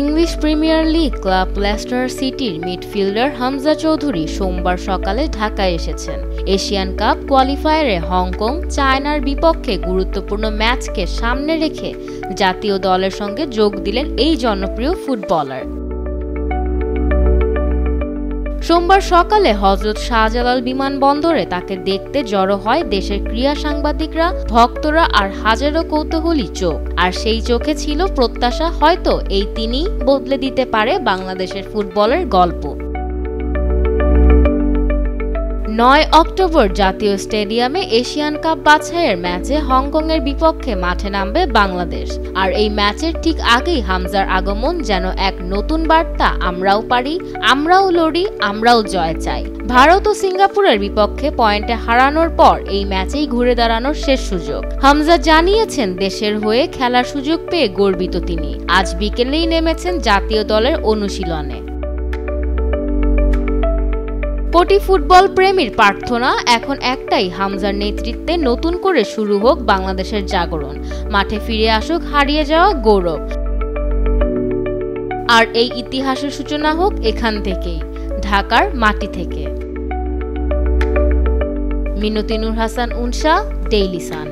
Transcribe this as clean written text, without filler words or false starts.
English premier league club Leicester সিটির midfielder Hamza Chowdhury সোমবার সকালে ঢাকায় এসেছেন। এশিয়ান কাপ কোয়ালিফায়ারে হংকং চায়নার বিপক্ষে গুরুত্বপূর্ণ ম্যাচকে সামনে রেখে জাতীয় দলের সঙ্গে যোগ দিলেন এই জনপ্রিয় ফুটবলার। সোমবার সকালে হযরত শাহজালাল বিমানবন্দরে তাকে দেখতে জড়ো হয় দেশের ক্রীড়া সাংবাদিকরা, ভক্তরা আর হাজারো কৌতূহলী চোখ। আর সেই চোখে ছিল প্রত্যাশা, হয়তো এই তিনিই বদলে দিতে পারে বাংলাদেশের ফুটবলের গল্প। ৯ অক্টোবর জাতীয় স্টেডিয়ামে এশিয়ান কাপ বাছাইয়ের ম্যাচে হংকংয়ের বিপক্ষে মাঠে নামবে বাংলাদেশ। আর এই ম্যাচের ঠিক আগেই হামজার আগমন যেন এক নতুন বার্তা, আমরাও পারি, আমরাও লড়ি, আমরাও জয় চাই। ভারত ও সিঙ্গাপুরের বিপক্ষে পয়েন্টে হারানোর পর এই ম্যাচেই ঘুরে দাঁড়ানোর শেষ সুযোগ। হামজা জানিয়েছেন দেশের হয়ে খেলার সুযোগ পেয়ে গর্বিত তিনি। আজ বিকেলেই নেমেছেন জাতীয় দলের অনুশীলনে। কোটি ফুটবল প্রেমীর প্রার্থনা এখন একটাই, হামজার নেতৃত্বে নতুন করে শুরু হোক বাংলাদেশের জাগরণ, মাঠে ফিরে আসুক হারিয়ে যাওয়া গৌরব। আর এই ইতিহাসের সূচনা হোক এখান থেকেই, ঢাকার মাটি থেকে। মিনতি নূর হাসান, উনসা, ডেইলি সান।